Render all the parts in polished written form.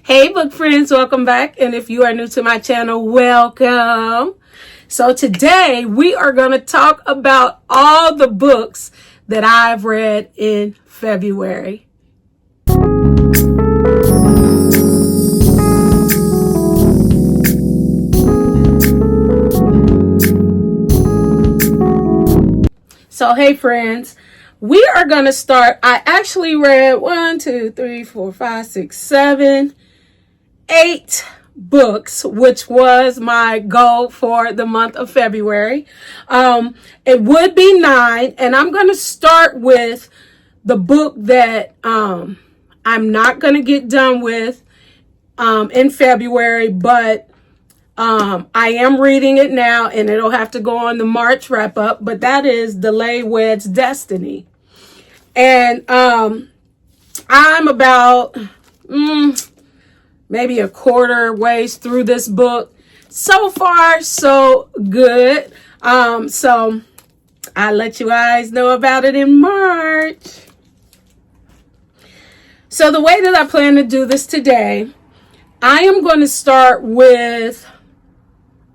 Hey book friends, welcome back. And if you are new to my channel, welcome. So today we are going to talk about all the books that I've read in February. So hey friends, we are going to start. I actually read 8 books, which was my goal for the month of February. It would be 9, and I'm going to start with the book that I'm not going to get done with in February, but I am reading it now, and it'll have to go on the March wrap up, but that is Delay Weds Destiny. And I'm about maybe a quarter ways through this book. So far, so good. So I'll let you guys know about it in March. So the way that I plan to do this today, I am going to start with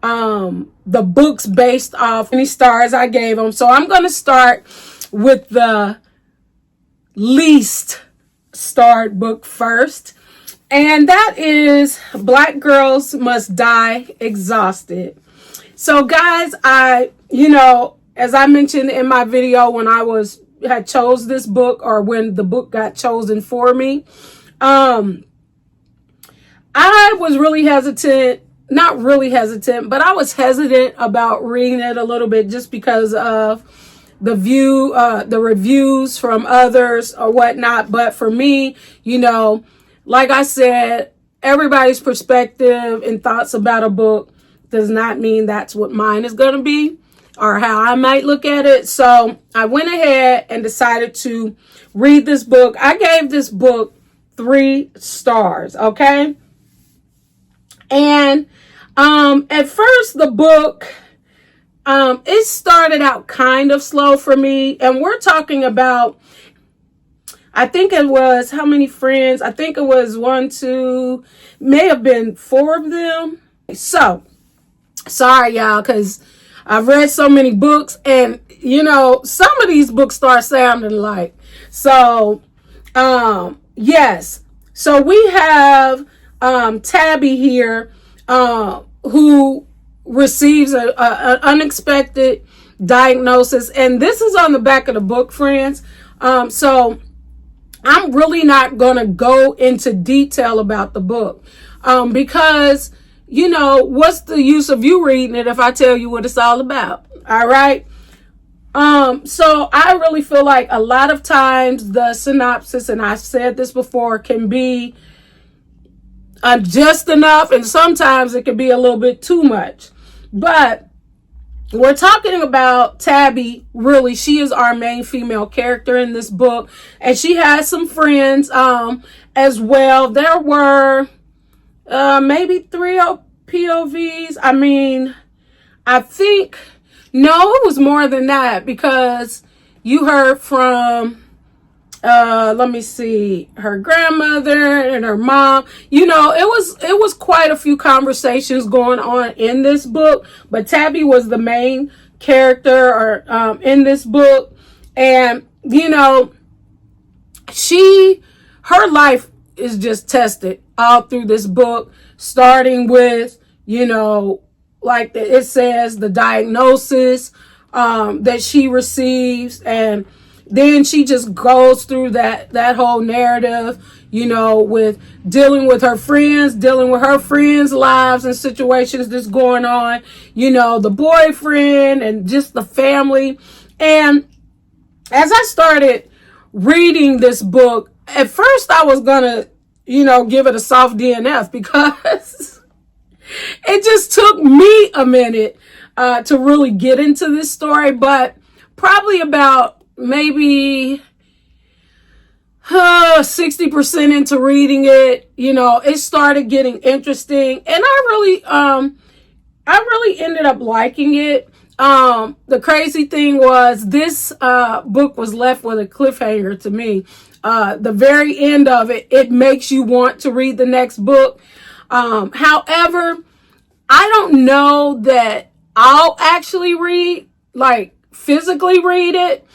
the books based off any stars I gave them. So I'm going to start with the least starred book first. And that is Black Girls Must Die Exhausted. So guys, as I mentioned in my video when I had chose this book, or when the book got chosen for me, I was really hesitant, not really hesitant, but I was hesitant about reading it a little bit just because of the reviews from others or whatnot. But for me, like I said, everybody's perspective and thoughts about a book does not mean that's what mine is going to be or how I might look at it. So I went ahead and decided to read this book. I gave this book 3 stars, okay? And at first the book, it started out kind of slow for me. And we're talking about, I think it was, how many friends? I think it was 1, 2, may have been 4 of them. So, sorry y'all, because I've read so many books, and some of these books start sounding alike. So, yes. So we have Tabby here, who receives an unexpected diagnosis, and this is on the back of the book, friends. So I'm really not going to go into detail about the book because, what's the use of you reading it if I tell you what it's all about? All right. So I really feel like a lot of times the synopsis, and I've said this before, can be just enough, and sometimes it can be a little bit too much. But we're talking about Tabby. Really, she is our main female character in this book, and she has some friends as well. There were maybe 3 POVs. I mean, I think, no, it was more than that, because you heard from let me see, her grandmother and her mom. It was quite a few conversations going on in this book, but Tabby was the main character in this book. And her life is just tested all through this book, starting with like it says, the diagnosis that she receives, and then she just goes through that whole narrative, with dealing with her friends lives and situations that's going on, the boyfriend and just the family. And as I started reading this book, at first I was gonna, give it a soft DNF because it just took me a minute to really get into this story. But probably about maybe 60% into reading it, it started getting interesting, and I really ended up liking it. The crazy thing was, this book was left with a cliffhanger to me. The very end of it, it makes you want to read the next book. However, I don't know that I'll actually read, like physically read it.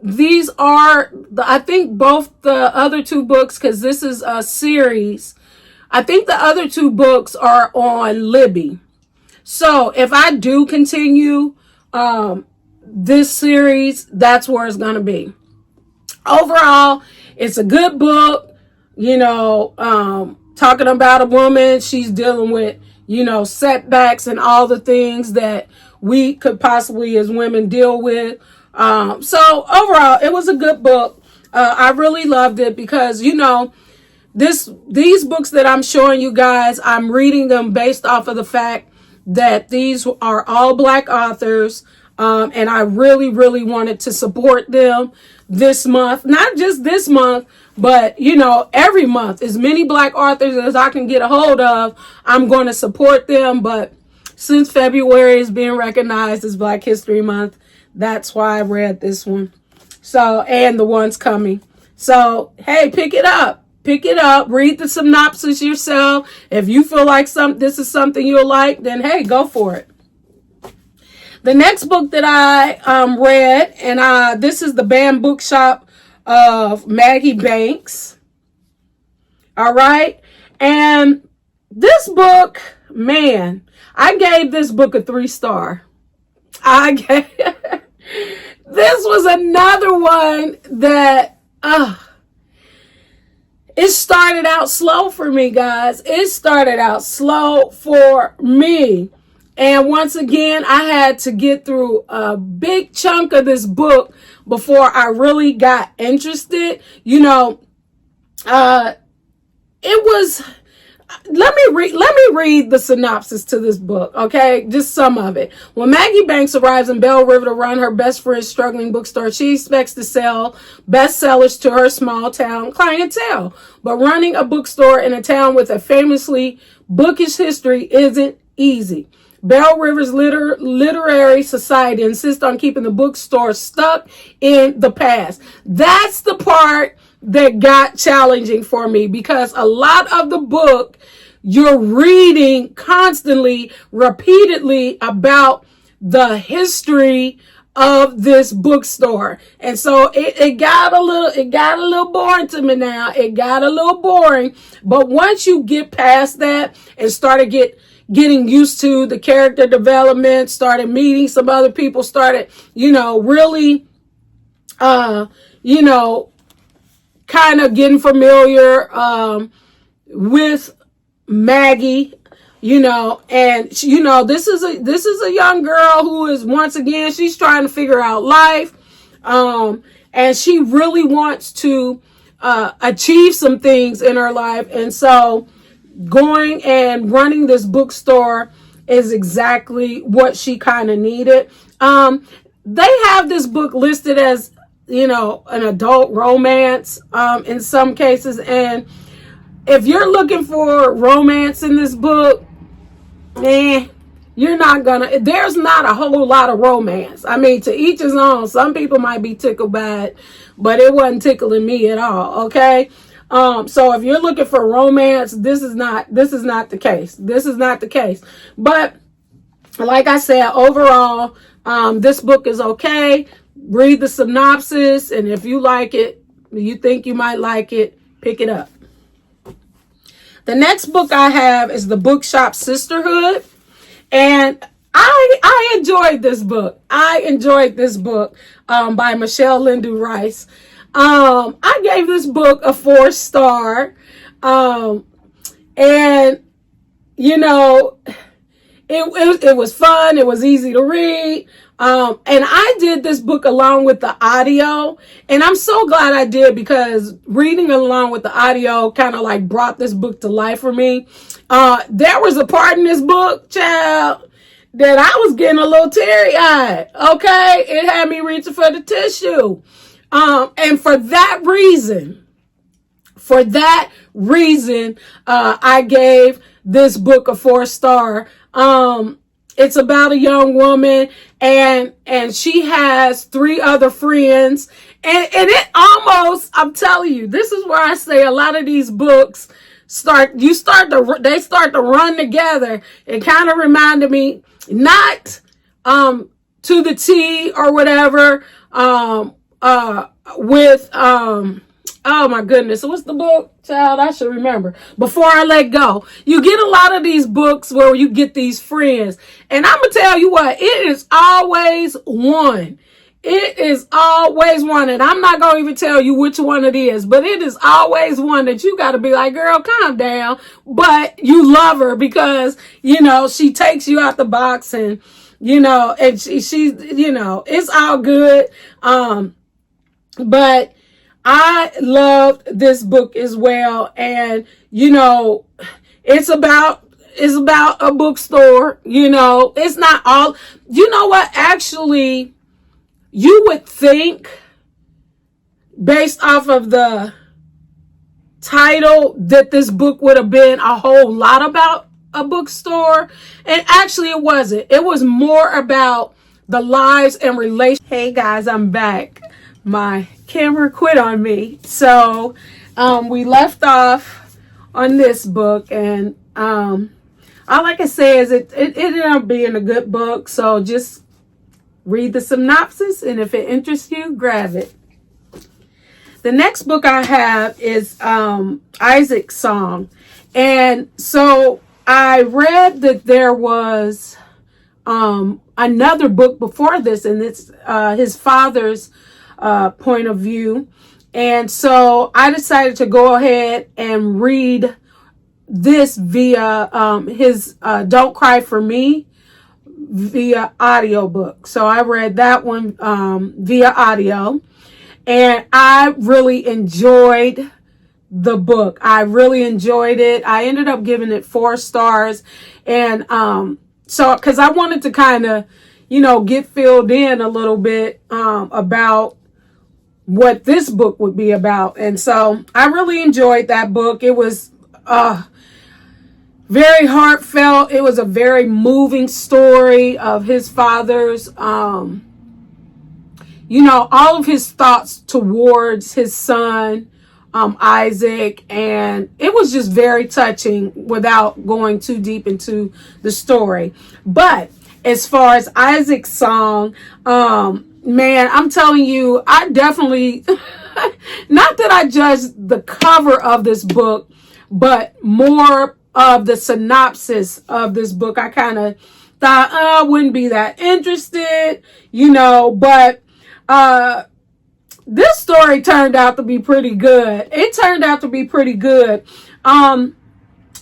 These are, I think both the other two books, because this is a series, I think the other two books are on Libby. So if I do continue this series, that's where it's going to be. Overall, it's a good book, talking about a woman. She's dealing with, setbacks and all the things that we could possibly as women deal with. So overall, it was a good book. I really loved it because, these books that I'm showing you guys, I'm reading them based off of the fact that these are all Black authors. And I really, really wanted to support them this month. Not just this month, but, every month. As many Black authors as I can get a hold of, I'm going to support them. But since February is being recognized as Black History Month, that's why I read this one. So, and the ones coming. So, hey, pick it up. Pick it up. Read the synopsis yourself. If you feel like this is something you'll like, then hey, go for it. The next book that I read, and this is the Banned Bookshop of Mavivegue. All right. And this book, man, I gave this book a 3-star. This was another one that, it started out slow for me, guys. It started out slow for me. And once again, I had to get through a big chunk of this book before I really got interested. It was, let me read the synopsis to this book, okay? Just some of it. When Maggie Banks arrives in Belle River to run her best friend's struggling bookstore, she expects to sell bestsellers to her small town clientele. But running a bookstore in a town with a famously bookish history isn't easy. Belle River's literary society insists on keeping the bookstore stuck in the past. That's the part that got challenging for me, because a lot of the book you're reading constantly, repeatedly about the history of this bookstore. And so it got a little boring to me now. It got a little boring. But once you get past that and started getting used to the character development, started meeting some other people, started, really, kind of getting familiar with Maggie, and this is a young girl who is, once again, she's trying to figure out life, and she really wants to achieve some things in her life. And so going and running this bookstore is exactly what she kind of needed. They have this book listed as, an adult romance, in some cases. And if you're looking for romance in this book, there's not a whole lot of romance. I mean, to each his own. Some people might be tickled by it, but it wasn't tickling me at all. Okay. So if you're looking for romance, this is not the case. This is not the case. But like I said, overall, this book is okay. Read the synopsis, and if you like it, you think you might like it, pick it up. The next book I have is The Bookshop Sisterhood, and I enjoyed this book. By Michelle Lindu Rice. I gave this book a 4-star, and it was fun. It was easy to read. And I did this book along with the audio, and I'm so glad I did, because reading along with the audio kind of like brought this book to life for me. There was a part in this book, child, that I was getting a little teary-eyed. Okay. It had me reaching for the tissue. And for that reason, I gave this book a 4-star. It's about a young woman, and she has 3 other friends, And it almost, I'm telling you, this is where I say a lot of these books they start to run together. It kind of reminded me, not to the T or whatever, with oh my goodness, what's the book, child? I should remember. Before I Let Go. You get a lot of these books where you get these friends. And I'm going to tell you what, it is always one. It is always one. And I'm not going to even tell you which one it is, but it is always one that you got to be like, girl, calm down. But you love her because, you know, she takes you out the box and, you know, and she's, you know, it's all good. But I loved this book as well. And, you know, it's about a bookstore, you know, it's not all, you know what, actually, you would think based off of the title that this book would have been a whole lot about a bookstore. And actually it wasn't. It was more about the lives and relations. Hey guys, I'm back. My camera quit on me. So we left off on this book, and all I can say is it ended up being a good book. So just read the synopsis, and if it interests you, grab it. The next book I have is Isaac's Song. And so I read that there was another book before this, and it's his father's point of view. And so I decided to go ahead and read this via his Don't Cry for Me via audiobook. So I read that one via audio, and I really enjoyed the book. I really enjoyed it. I ended up giving it 4 stars. And so because I wanted to kind of, you know, get filled in a little bit about what this book would be about. And so I really enjoyed that book. It was very heartfelt. It was a very moving story of his father's, you know, all of his thoughts towards his son, Isaac. And it was just very touching without going too deep into the story. But as far as Isaac's Song, man, I'm telling you, I definitely, not that I judged the cover of this book, but more of the synopsis of this book. I kind of thought, I wouldn't be that interested, you know, but this story turned out to be pretty good. It turned out to be pretty good. Some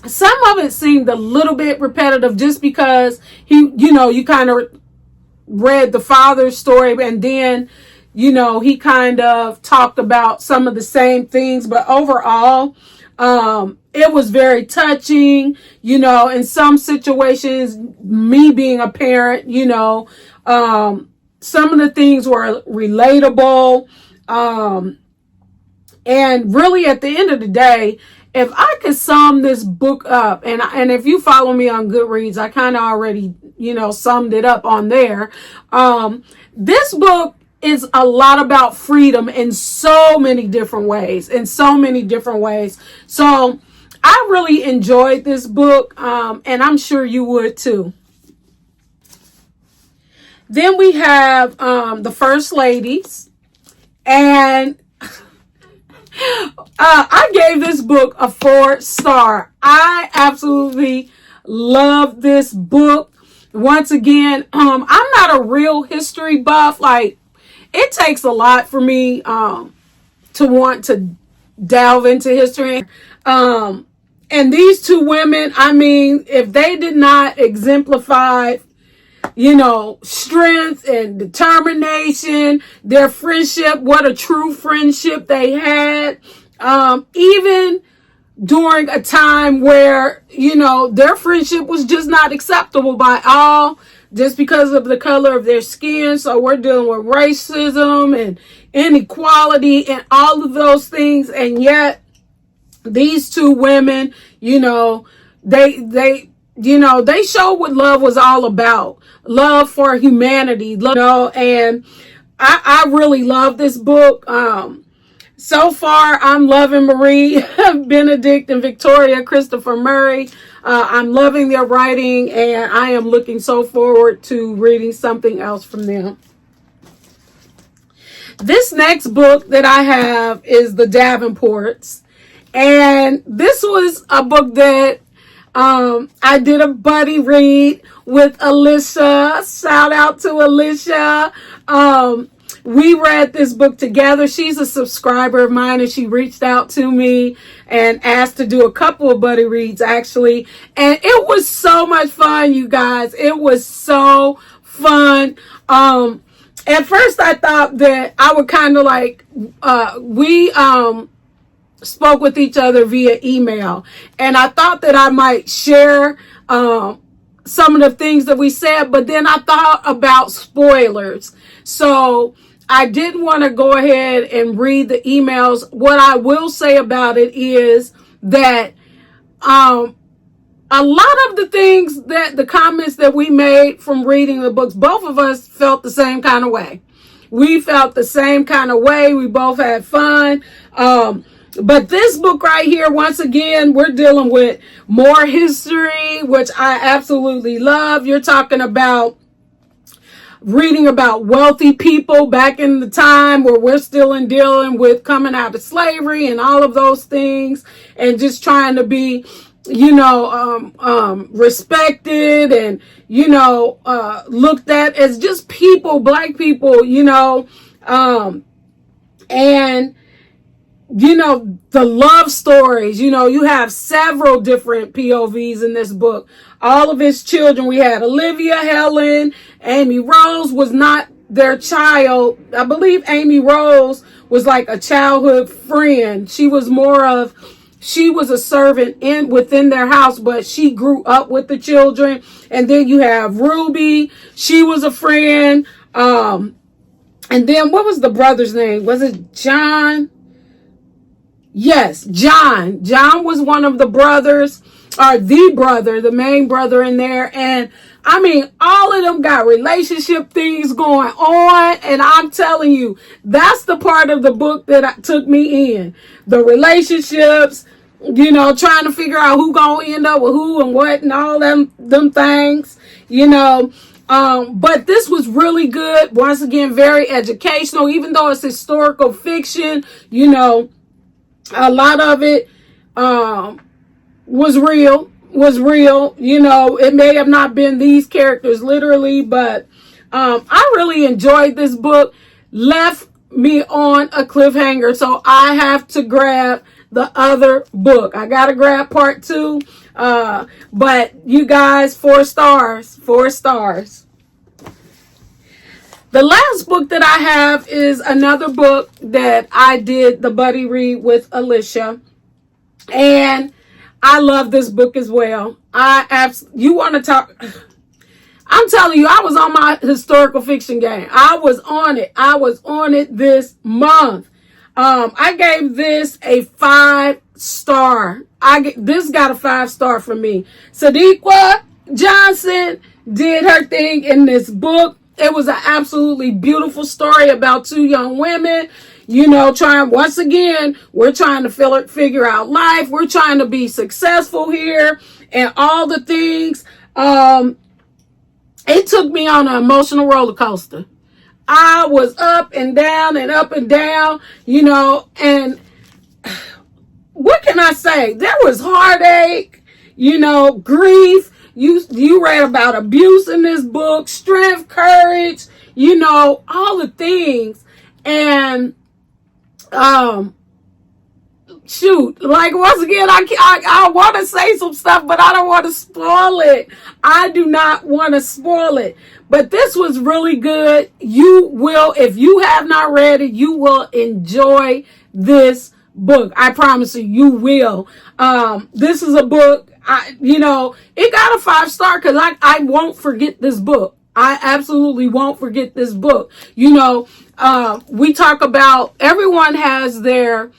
of it seemed a little bit repetitive just because you kind of read the father's story, and then, you know, he kind of talked about some of the same things, but overall, it was very touching, you know. In some situations, me being a parent, you know, some of the things were relatable, and really at the end of the day, if I could sum this book up, and if you follow me on Goodreads, I kind of already, you know, summed it up on there. This book is a lot about freedom in so many different ways, So I really enjoyed this book, and I'm sure you would too. Then we have The First Ladies, and I gave this book a 4-star. I absolutely love this book. Once again, I'm not a real history buff. Like, it takes a lot for me to want to delve into history. And these 2 women, I mean, if they did not exemplify, you know, strength and determination, their friendship, what a true friendship they had, even during a time where, you know, their friendship was just not acceptable by all, just because of the color of their skin. So we're dealing with racism and inequality and all of those things. And yet these 2 women, you know, they showed what love was all about. Love for humanity, you know, and I really love this book. So far, I'm loving Marie Benedict and Victoria Christopher Murray. I'm loving their writing, and I am looking so forward to reading something else from them. This next book that I have is The Davenports. And this was a book that I did a buddy read with Alicia. Shout out to Alicia. We read this book together. She's a subscriber of mine, and she reached out to me and asked to do a couple of buddy reads, actually. And it was so much fun, you guys. It was so fun. At first, I thought that I would kind of like, we spoke with each other via email. And I thought that I might share some of the things that we said, but then I thought about spoilers. So I didn't want to go ahead and read the emails. What I will say about it is that a lot of the things that the comments that we made from reading the books, both of us felt the same kind of way. We felt the same kind of way. We both had fun. But this book right here, once again, we're dealing with more history, which I absolutely love. You're talking about reading about wealthy people back in the time where we're still in dealing with coming out of slavery and all of those things, and just trying to be, respected and, looked at as just people, black people, and the love stories, you have several different POVs in this book. All of his children, we had Olivia, Helen, Amy Rose was not their child. I believe Amy Rose was like a childhood friend. She was a servant within their house, but she grew up with the children. And then you have Ruby. She was a friend. And then what was the brother's name? Was it John? Yes, John. John was one of the brothers, or the main brother in there. And I mean, all of them got relationship things going on. And I'm telling you, that's the part of the book that took me in. The relationships, trying to figure out who gonna end up with who and what and all them things, but this was really good. Once again, very educational, even though it's historical fiction, a lot of it was real. It may have not been these characters literally, but I really enjoyed this book. Left me on a cliffhanger, so I have to grab the other book. I gotta grab part 2. But you guys, 4 stars. The last book that I have is another book that I did the buddy read with Alicia. And I love this book as well. You want to talk? I'm telling you, I was on my historical fiction game. I was on it this month. I gave this a 5-star. This got a 5-star from me. Sadiqa Johnson did her thing in this book. It was an absolutely beautiful story about 2 young women, once again, we're trying to figure out life. We're trying to be successful here and all the things. It took me on an emotional roller coaster. I was up and down and up and down, and what can I say? There was heartache, grief. You read about abuse in this book, strength, courage, all the things. And, once again, I want to say some stuff, but I don't want to spoil it. I do not want to spoil it. But this was really good. You will, if you have not read it, you will enjoy this book. I promise you will. This is a book, it got a 5-star because I won't forget this book. I absolutely won't forget this book. We talk about, everyone has their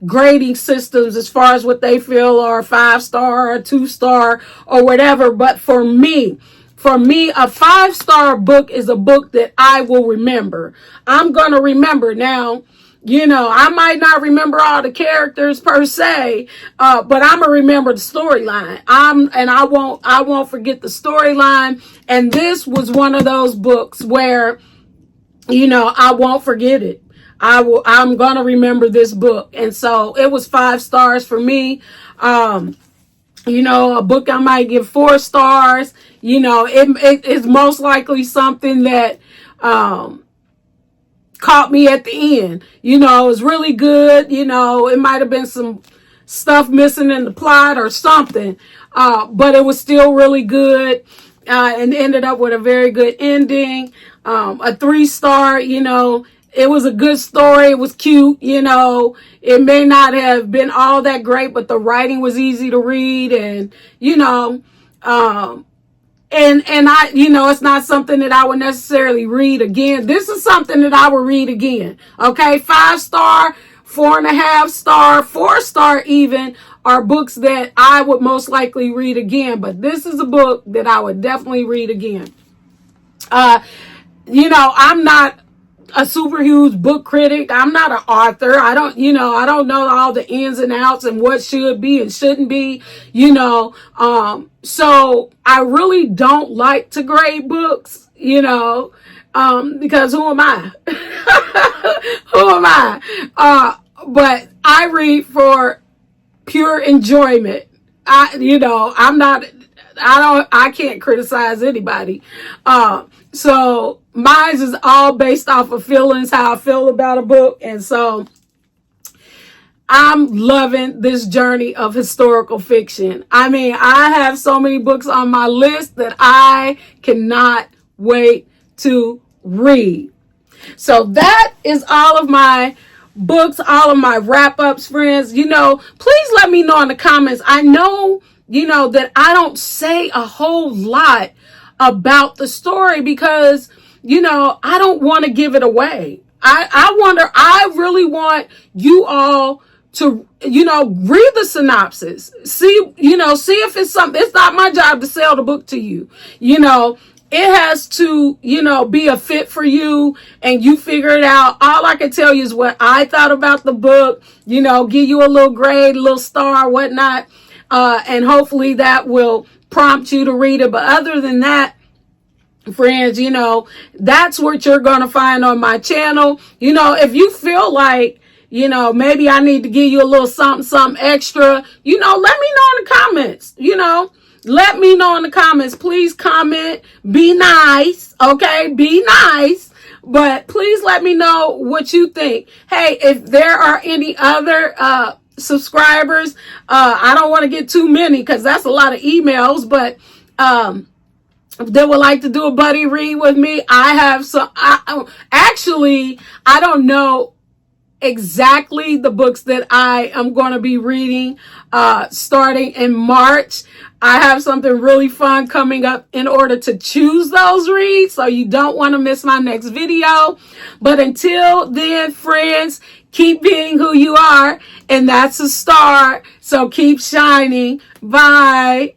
grading systems as far as what they feel are 5-star or 2-star or whatever. But for me, for me, a 5-star book is a book that I will remember. I'm going to remember. Now, you know, I might not remember all the characters per se, but I'm gonna remember the storyline. I won't forget the storyline. And this was one of those books where, you know, I won't forget it. I'm gonna remember this book. And so it was 5 stars for me. You know, a book I might give 4 stars. You know, it's most likely something that, caught me at the end. You know, it was really good. You know, it might have been some stuff missing in the plot or something, but it was still really good, and ended up with a very good ending. A 3-star, you know, it was a good story. It was cute, you know. It may not have been all that great, but the writing was easy to read, and, you know, and I, you know, it's not something that I would necessarily read again. This is something that I would read again. Okay. 5-star, 4.5-star, 4-star even are books that I would most likely read again. But this is a book that I would definitely read again. You know, I'm not a super huge book critic. I'm not an author. I don't know all the ins and outs and what should be and shouldn't be, you know. So I really don't like to grade books, you know, because who am I? Who am I? But I read for pure enjoyment. I can't criticize anybody. So mine is all based off of feelings, how I feel about a book. And so I'm loving this journey of historical fiction. I mean, I have so many books on my list that I cannot wait to read. So that is all of my books, all of my wrap-ups, friends. You know, please let me know in the comments. I know, you know, that I don't say a whole lot about the story because, you know, I don't want to give it away. I really want you all to, you know, read the synopsis. See if it's something. It's not my job to sell the book to you. You know, it has to, you know, be a fit for you and you figure it out. All I can tell you is what I thought about the book, you know, give you a little grade, a little star, whatnot. And hopefully that will prompt you to read it. But other than that, friends, you know, that's what you're going to find on my channel. You know, if you feel like, you know, maybe I need to give you a little something extra, you know, let me know in the comments. You know, let me know in the comments. Please comment. Be nice. Okay. Be nice. But please let me know what you think. Hey, if there are any other, subscribers, I don't want to get too many because that's a lot of emails, but, they would like to do a buddy read with me. I have some, actually, I don't know exactly the books that I am going to be reading, starting in March. I have something really fun coming up in order to choose those reads. So you don't want to miss my next video. But until then, friends, keep being who you are. And that's a star. So keep shining. Bye.